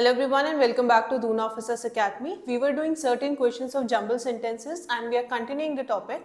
Hello everyone and welcome back to Duna Officers Academy. We were doing certain questions of jumble sentences and we are continuing the topic.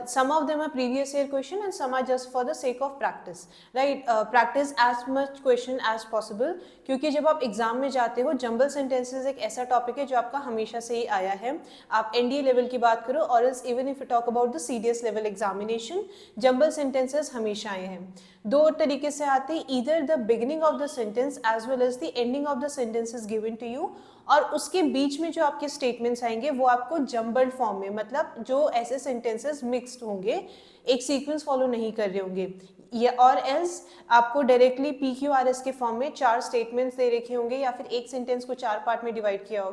Some of them are previous year question and some are just for the sake of practice, right? Practice as much question as possible क्योंकि जब आप exam में जाते हो jumble sentences एक ऐसा topic है जो आपका हमेशा से ही आया है. आप एनडीए लेवल की बात करो और even if you talk about the CDS level examination jumble sentences हमेशा आए हैं. दो तरीके से आते हैं, either the beginning of the sentence as well as the ending of the sentence is given to you, और उसके बीच में जो आपके स्टेटमेंट्स आएंगे वो आपको जंबल्ड फॉर्म में, मतलब जो ऐसे सेंटेंसेस मिक्स्ड होंगे, एक सीक्वेंस फॉलो नहीं कर रहे होंगे, या और एल्स आपको डायरेक्टली PQRS के फॉर्म में चार स्टेटमेंट्स दे रखे होंगे या फिर एक सेंटेंस को चार पार्ट में डिवाइड किया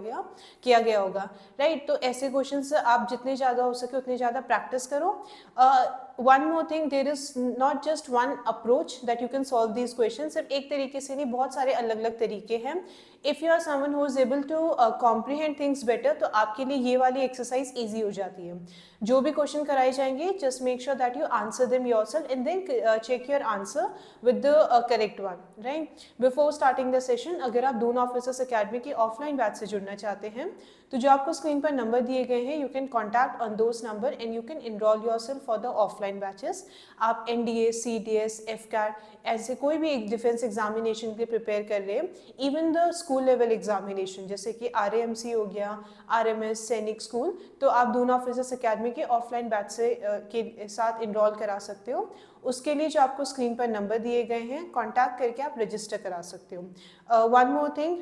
गया होगा, राइट. तो ऐसे क्वेश्चंस आप जितने ज़्यादा हो सके उतने ज़्यादा प्रैक्टिस करो. One more thing, there is not just one approach that you can solve these question. सिर्फ एक तरीके से नहीं, बहुत सारे अलग अलग तरीके हैं. If you are someone who is able to comprehend things better, तो आपके लिए ये वाली एक्सरसाइज ईजी हो जाती है. जो भी क्वेश्चन कराए जाएंगे just make sure that you answer them yourself and then check your answer with the correct one, right? Before starting the session, अगर आप दून ऑफिसर्स अकेडमी की ऑफलाइन बैच से जुड़ना चाहते हैं तो जो आपको स्क्रीन पर नंबर दिए गए हैं, you can contact on those number and you can enrol yourself for the offline batches. आप NDA, CDS, FCAT ऐसे कोई भी एक डिफेंस एग्जामिनेशन के लिए प्रिपेयर कर रहे हैं, even the school level examination जैसे कि RAMC हो गया, RMS, सैनिक स्कूल, तो आप दून ऑफिसर्स अकेडमी के ऑफलाइन बैच से के साथ इनरोल करा सकते हो. उसके लिए जो आपको स्क्रीन पर नंबर दिए गए हैं, कांटेक्ट करके आप रजिस्टर करा सकते हो. One more thing,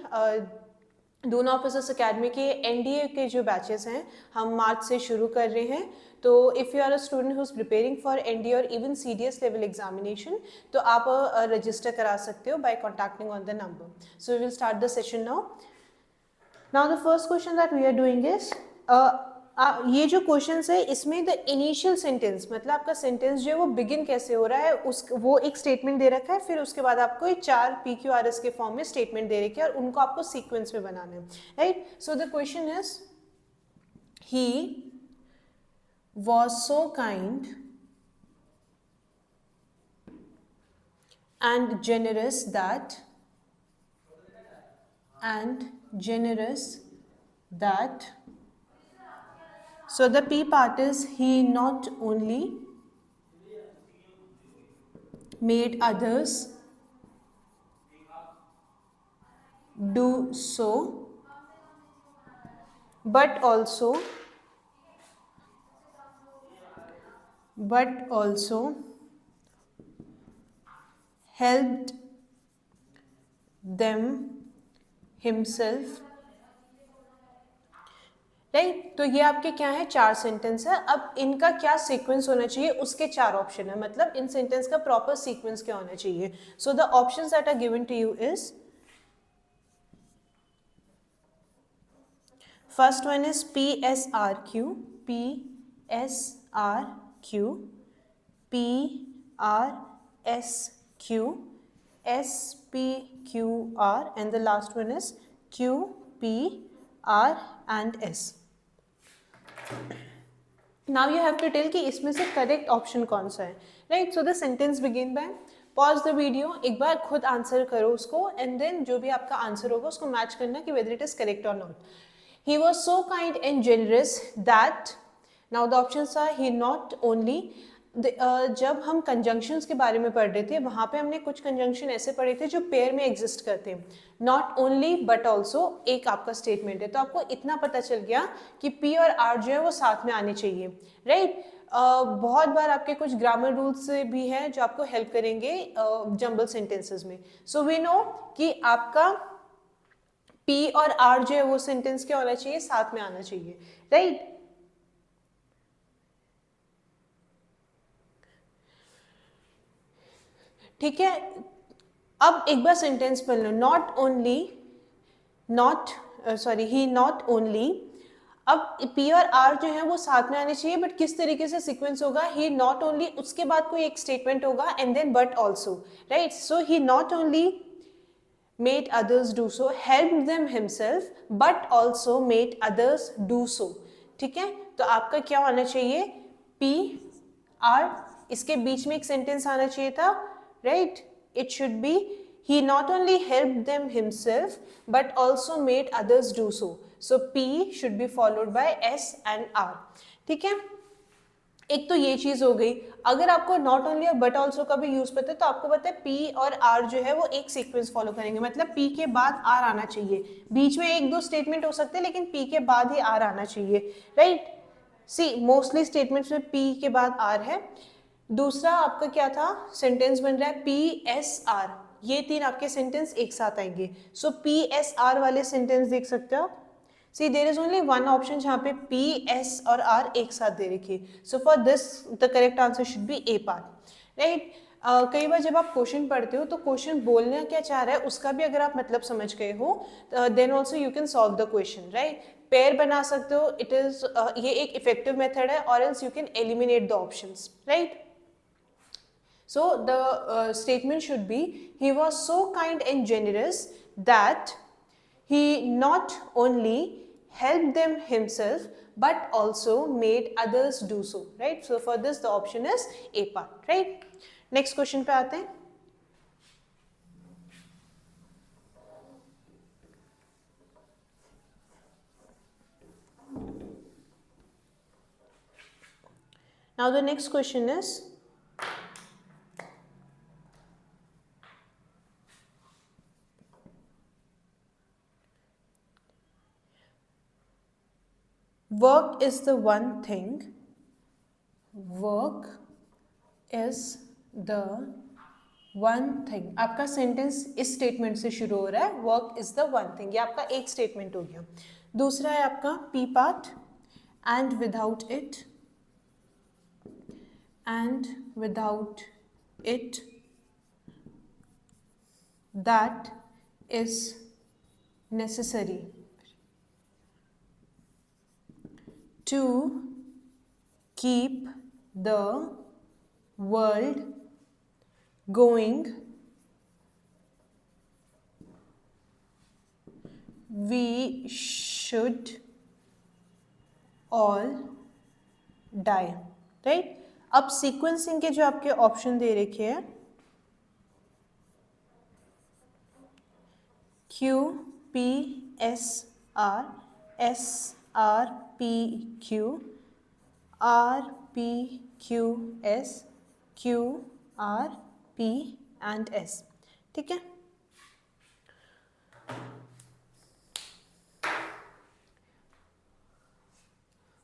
Doon officers academy के NDA के जो बैचेस हैं हम मार्च से शुरू कर रहे हैं. तो if you are a student who is preparing for NDA और इवन CDS लेवल एग्जामिनेशन, तो आप रजिस्टर करा सकते हो by contacting on the number. So we will start the session now. Now the first question that we are doing is, ये जो question है इसमें द इनिशियल सेंटेंस, मतलब आपका सेंटेंस जो है वो बिगिन कैसे हो रहा है, वो एक स्टेटमेंट दे रखा है, फिर उसके बाद आपको ये चार PQRS के फॉर्म में स्टेटमेंट दे रखे हैं और उनको आपको सीक्वेंस में बनाना है, right. So the question is, he was so kind and generous that so the P part is, he not only made others do so but also helped them himself, right. तो ये आपके क्या है, चार sentence है. अब इनका क्या सीक्वेंस होना चाहिए, उसके चार ऑप्शन है, मतलब इन सेंटेंस का प्रॉपर सीक्वेंस क्या होना चाहिए. So the options that are given to you is, first one is PSRQ, PRSQ, SPQR, and the last one is QPR and S. Now you have to tell कि इसमें से correct option कौन सा है, right. So the sentence begin by, pause the video, एक बार खुद answer करो उसको एंड देन जो भी आपका आंसर होगा उसको मैच करना कि वेदर इट इज करेक्ट और not. He was so kind and generous that, now the options are, he not only, जब हम कंजंक्शंस के बारे में पढ़ रहे थे वहाँ पे हमने कुछ कंजंक्शन ऐसे पढ़े थे जो पेयर में एग्जिस्ट करते हैं. नॉट ओनली बट ऑल्सो एक आपका स्टेटमेंट है, तो आपको इतना पता चल गया कि P और R जो है वो साथ में आने चाहिए, राइट. बहुत बार आपके कुछ ग्रामर रूल्स भी हैं जो आपको हेल्प करेंगे जंबल सेंटेंसेस में. सो वी नो कि आपका P और R जो है वो सेंटेंस क्या होना चाहिए, साथ में आना चाहिए, राइट. ठीक है. अब एक बार सेंटेंस पढ़ लो, ही नॉट ओनली, अब P और R जो है वो साथ में आने चाहिए, बट किस तरीके से सीक्वेंस होगा, ही नॉट ओनली, उसके बाद कोई एक स्टेटमेंट होगा and then but also, right. So he not only made others do so, helped them himself, but also made others do so. ठीक है. तो आपका क्या आना चाहिए, P R, इसके बीच में एक सेंटेंस आना चाहिए था, right. It should B he not only helped them himself but also made others do so. So P should be followed by S and R. ठीक है, एक तो ये चीज हो गई. अगर आपको नॉट ओनली और बट ऑल्सो का भी यूज पता है तो आपको पता है पी और आर जो है वो एक सीक्वेंस फॉलो करेंगे, मतलब पी के बाद आर आना चाहिए. बीच में एक दो स्टेटमेंट हो सकते हैं लेकिन पी के बाद ही आर आना चाहिए, राइट. सी मोस्टली स्टेटमेंट्स में पी के बाद आर है. दूसरा आपका क्या था, सेंटेंस बन रहा है पी एस आर, ये तीन आपके सेंटेंस एक साथ आएंगे. सो पी एस आर वाले सेंटेंस देख सकते हो आप. See there is only one option जहाँ पे पी एस और आर एक साथ दे रखी. So for this the correct answer should be A part, right. कई बार जब आप क्वेश्चन पढ़ते हो तो क्वेश्चन बोलना क्या चाह रहा है उसका भी अगर आप मतलब समझ गए हो then also you can solve the question, right. Pair बना सकते हो, इट इज ये एक इफेक्टिव मेथड है, और else you can eliminate the options, right. So the statement should be, he was so kind and generous that he not only helped them himself but also made others do so, right. So for this the option is A part, right. Next question पे आते हैं. Now the next question is, work is the one thing, work is the one thing. आपका sentence इस statement से शुरू हो रहा है, work is the one thing, ये आपका एक स्टेटमेंट हो गया. दूसरा है आपका P part, and without it, and without it, that is necessary to keep the world going, we should all die, right. अब सीक्वेंसिंग के जो आपके ऑप्शन दे रखे हैं, Q P S R, S R P Q, R P Q S, Q R P and S, ठीक है.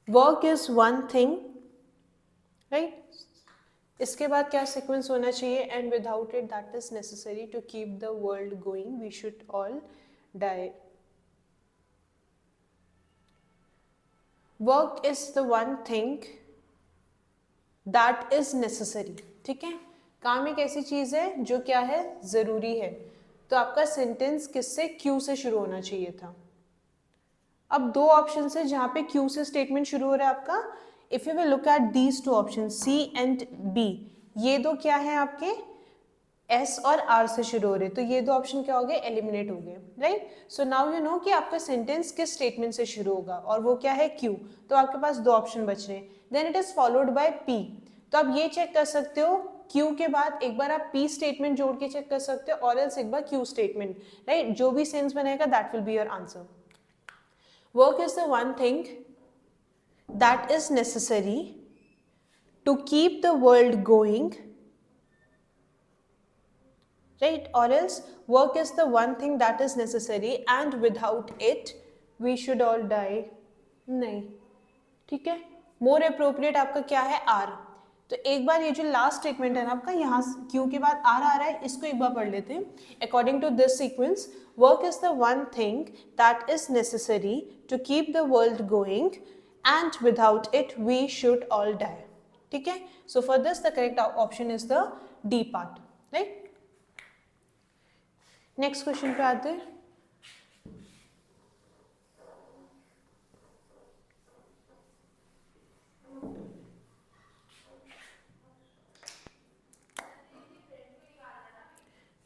Work is one thing, right. इसके बाद क्या सीक्वेंस होना चाहिए, and without it that is necessary to keep the world going, we should all die. Work is the one thing that is necessary, ठीक है. काम एक ऐसी चीज है जो क्या है, जरूरी है. तो आपका सेंटेंस किससे, क्यू से शुरू होना चाहिए था. अब दो ऑप्शन है जहां पे क्यू से स्टेटमेंट शुरू हो रहा है आपका. If you will look at these two option C and B, ये दो क्या है आपके, एस और आर से शुरू हो रहे, तो ये दो ऑप्शन क्या हो गए, एलिमिनेट हो गए, right. So now you know कि आपका सेंटेंस किस स्टेटमेंट से शुरू होगा, और वो क्या है, क्यू. तो आपके पास दो ऑप्शन बच रहे हैं. Then it is followed by P. तो आप ये चेक कर सकते हो, क्यू के बाद एक बार आप पी स्टेटमेंट जोड़ के चेक कर सकते हो, और एल्स एक बार क्यू स्टेटमेंट, राइट. जो भी सेंस बनेगा that will be your answer. Work is the one thing that is necessary to keep the world going, right, or else work is the one thing that is necessary and without it we should all die. नहीं, ठीक है. More appropriate आपका क्या है, are. तो एक बार ये जो लास्ट स्टेटमेंट है ना आपका, यहाँ क्यू के बाद आर आ रहा है, इसको एक बार पढ़ लेते हैं. According to this sequence, work is the one thing that is necessary to keep the world going, and without it we should all die, ठीक है. so for this the correct option is the D part, right. next question पे आते हैं.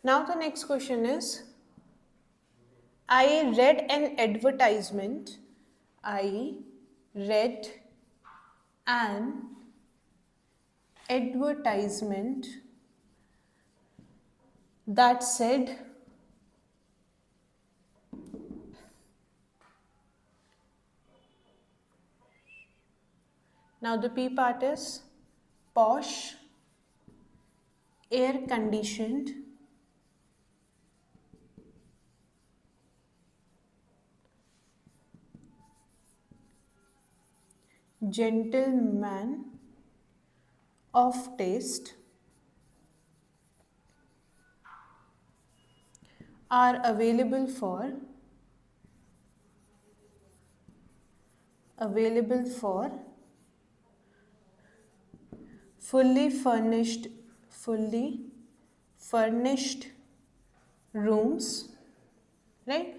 now the next question is, I read an advertisement, I read an advertisement That said, now the P part is posh, air conditioned, gentleman of taste are available for fully furnished rooms, right?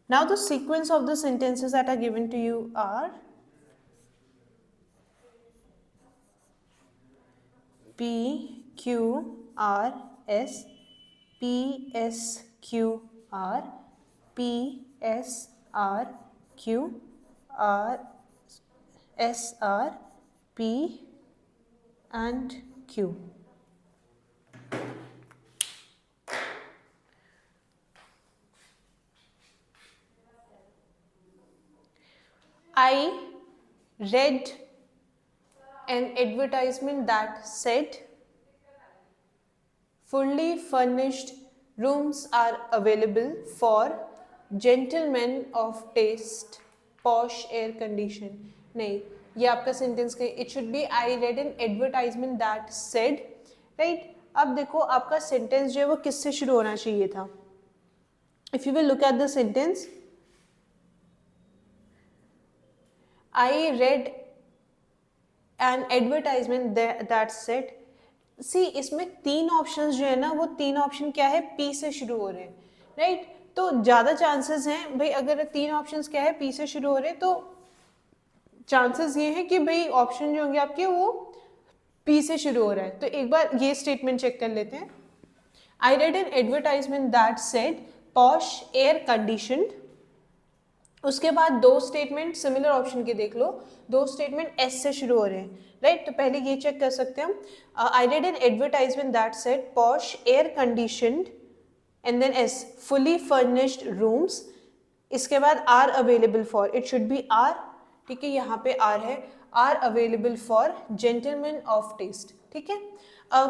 Now the sequence of the sentences that are given to you are P Q R S, P S Q R, P S R Q, R S R P and Q. I read an advertisement that said fully furnished rooms are available for gentlemen of taste, posh air condition. नहीं, ये आपका sentence का it should be I read an advertisement that said, right? अब देखो आपका sentence जो है वो किससे शुरू होना चाहिए था? If you will look at the sentence, I read an advertisement that said, see इसमें तीन ऑप्शंस जो है ना, वो तीन ऑप्शन क्या है? पी से शुरू हो रहे हैं, राइट? तो ज़्यादा चांसेस हैं भाई, अगर तीन ऑप्शंस क्या है पी से शुरू हो रहे हैं, तो चांसेस ये हैं कि भाई ऑप्शन जो होंगे आपके वो पी से शुरू हो रहा है। तो एक बार ये स्टेटमेंट चेक कर लेते हैं। आई read an advertisement that said posh air conditioned, उसके बाद दो स्टेटमेंट सिमिलर ऑप्शन के देख लो, दो स्टेटमेंट एस से शुरू हो रहे हैं, राइट? तो पहले ये चेक कर सकते हैं हम, I read an advertisement that said posh air conditioned and then as fully furnished rooms, इसके बाद are available for, it should be are, ठीक है, यहाँ पे आर है, are available for gentleman of taste, ठीक है?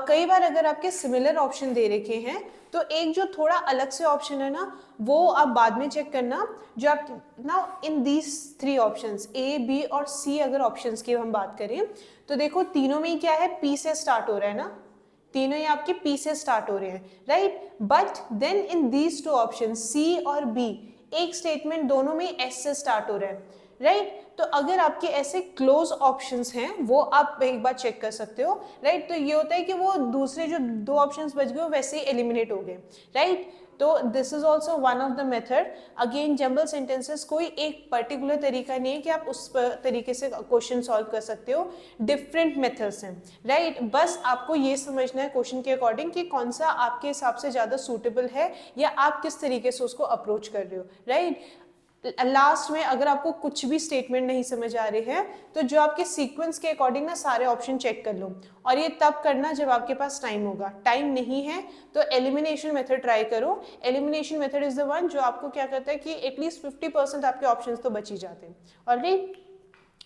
कई बार अगर आपके सिमिलर ऑप्शन दे रखे हैं तो एक जो थोड़ा अलग से ऑप्शन है ना, वो आप बाद में चेक करना, जो आप ना in these three options A B और सी अगर ऑप्शंस की हम बात करें तो देखो तीनों में ही क्या है? पी से स्टार्ट हो रहा है ना, तीनों ही आपके पी से स्टार्ट हो रहे हैं, right? But then in these two option C और बी, एक स्टेटमेंट दोनों में एस से स्टार्ट हो रहा है, राइट? तो अगर आपके ऐसे क्लोज ऑप्शंस हैं वो आप एक बार चेक कर सकते हो, राइट? तो ये होता है कि वो दूसरे जो दो ऑप्शंस बच गए वो वैसे ही एलिमिनेट हो गए, राइट? तो this is also one of the method. Again jumble sentences कोई एक पर्टिकुलर तरीका नहीं है कि आप उस तरीके से क्वेश्चन सॉल्व कर सकते हो, डिफरेंट मेथड्स हैं, राइट? बस आपको ये समझना है क्वेश्चन के अकॉर्डिंग कि कौन सा आपके हिसाब से ज़्यादा सूटेबल है या आप किस तरीके से उसको अप्रोच कर रहे हो, राइट? लास्ट में अगर आपको कुछ भी स्टेटमेंट नहीं समझ आ रही है तो जो आपके सीक्वेंस के अकॉर्डिंग ना सारे ऑप्शन चेक कर लो, और ये तब करना जब आपके पास टाइम होगा। टाइम नहीं है तो एलिमिनेशन मेथड ट्राई करो। Elimination method is the one जो आपको क्या करता है कि एटलीस्ट 50% आपके ऑप्शन तो बच ही जाते हैं। ऑलराइट,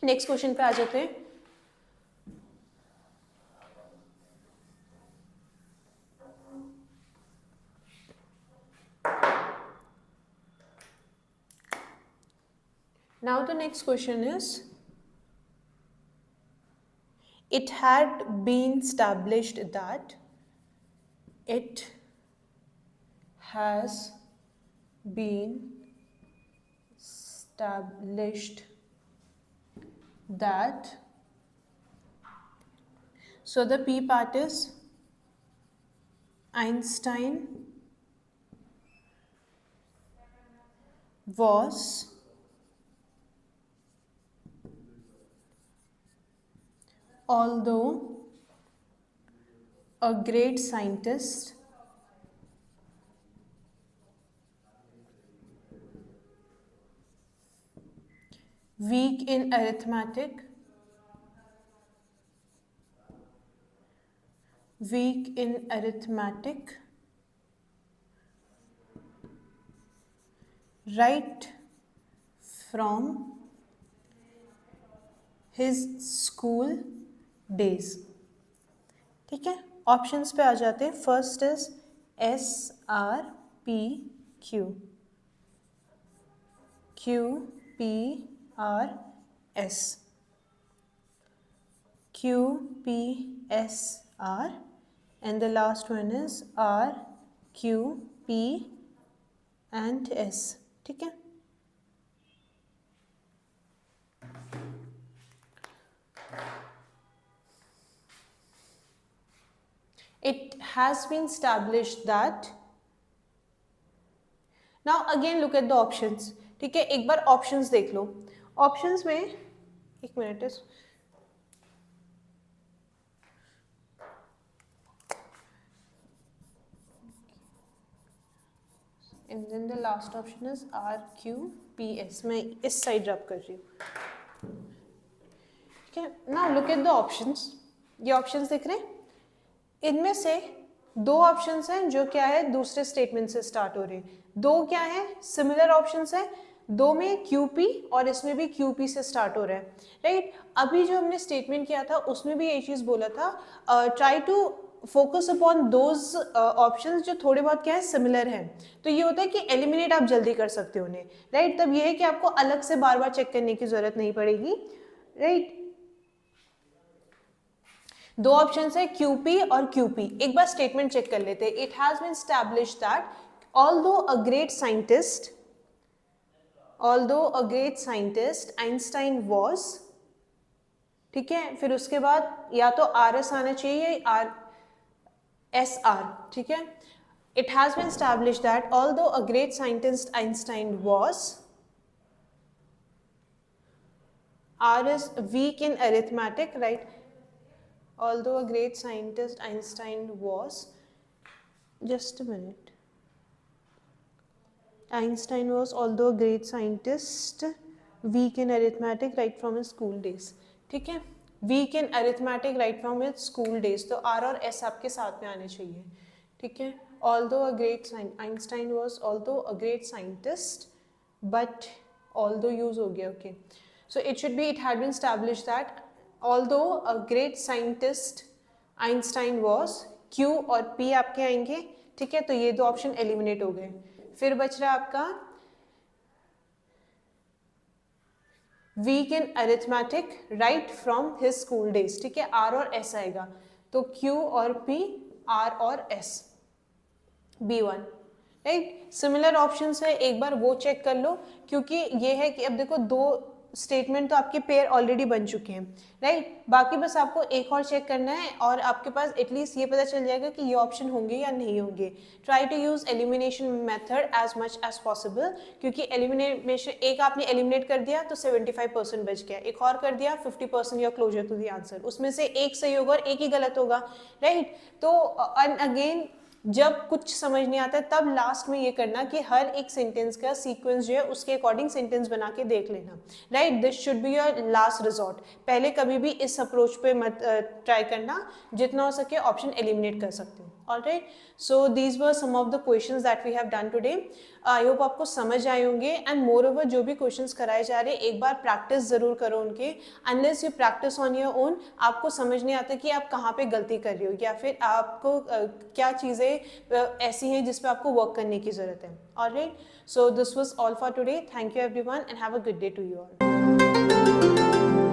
नेक्स्ट क्वेश्चन पे आ जाते हैं। Now the next question is, it had been established that, it has been established that, so the P part is Einstein was although a great scientist, weak in arithmetic, right from his school days. ठीक है, options पे आ जाते हैं। First is SRPQ, QPRS, QPSR, and the last one is RQP and S। ठीक है, it has been established that, now again look at the options। ठीक है, एक बार ऑप्शंस देख लो। ऑप्शंस में एक मिनट है, and then the last option is RQPS। मैं इस साइड रब कर रही हूँ। ठीक है, now look at the options. ये ऑप्शंस दिख रहे हैं, इनमें से दो ऑप्शंस हैं जो क्या है दूसरे स्टेटमेंट से स्टार्ट हो रहे हैं, दो क्या है सिमिलर ऑप्शंस है, दो में QP और इसमें भी QP से स्टार्ट हो रहा है। राइट, अभी जो हमने स्टेटमेंट किया था उसमें भी ये चीज़ बोला था, try to focus upon those options जो थोड़े बहुत क्या है सिमिलर हैं। तो ये होता है कि एलिमिनेट आप जल्दी कर सकते हो उन्हें। राइट, तब ये है कि आपको अलग से बार बार चेक करने की जरूरत नहीं पड़ेगी। राइट, दो ऑप्शंस है QP और QP। एक बार स्टेटमेंट चेक कर लेते हैं। It has been established that although a great scientist Einstein was, ठीक है, फिर उसके बाद या तो RS आना चाहिए SR। ठीक है, it has been established that although a great scientist Einstein was, R is weak in arithmetic, right? Although a great scientist Einstein was, just a minute, Einstein was although a great scientist weak in arithmetic right from his school days। ठीक है, weak in arithmetic right from his school days, तो R और S आपके साथ में आने चाहिए। ठीक है, although a great Einstein was although a great scientist, but although use हो गया, okay, so it should be it had been established that although a great scientist Einstein was, Q और P आपके आएंगे। ठीक है, तो ये दो ऑप्शन एलिमिनेट हो गए। फिर बच रहा आपका weak in arithmetic right from his school days. ठीक है, R और S आएगा, तो Q और P, R और S, B1। Right, similar options है, एक बार वो चेक कर लो, क्योंकि ये है कि अब देखो दो स्टेटमेंट तो आपके पेयर ऑलरेडी बन चुके हैं। राइट, बाकी बस आपको एक और चेक करना है और आपके पास एटलीस्ट ये पता चल जाएगा कि ये ऑप्शन होंगे या नहीं होंगे। Try to use elimination method as much as possible, क्योंकि एलिमिनेशन एक आपने एलिमिनेट कर दिया तो 75% बच गया, एक और कर दिया 50% your closer to the answer, उसमें से एक सही होगा और एक ही गलत होगा। राइट, तो अगेन जब कुछ समझ नहीं आता है तब लास्ट में ये करना कि हर एक सेंटेंस का सीक्वेंस जो है उसके अकॉर्डिंग सेंटेंस बना के देख लेना। Right, this should be your last resort. पहले कभी भी इस अप्रोच पे मत ट्राई करना, जितना हो सके ऑप्शन एलिमिनेट कर सकते हो। Alright, so these were some of the questions that we have done today. I hope आपको समझ आए होंगे, एंड मोर ओवर जो भी क्वेश्चंस कराए जा रहे हैं एक बार प्रैक्टिस जरूर करो उनके। Unless you practice on your own आपको समझ नहीं आता कि आप कहाँ पे गलती कर रहे हो या फिर आपको क्या चीज़ें ऐसी हैं जिस पे आपको वर्क करने की ज़रूरत है। Alright, so this was all for today. Thank you everyone and have a good day to you all.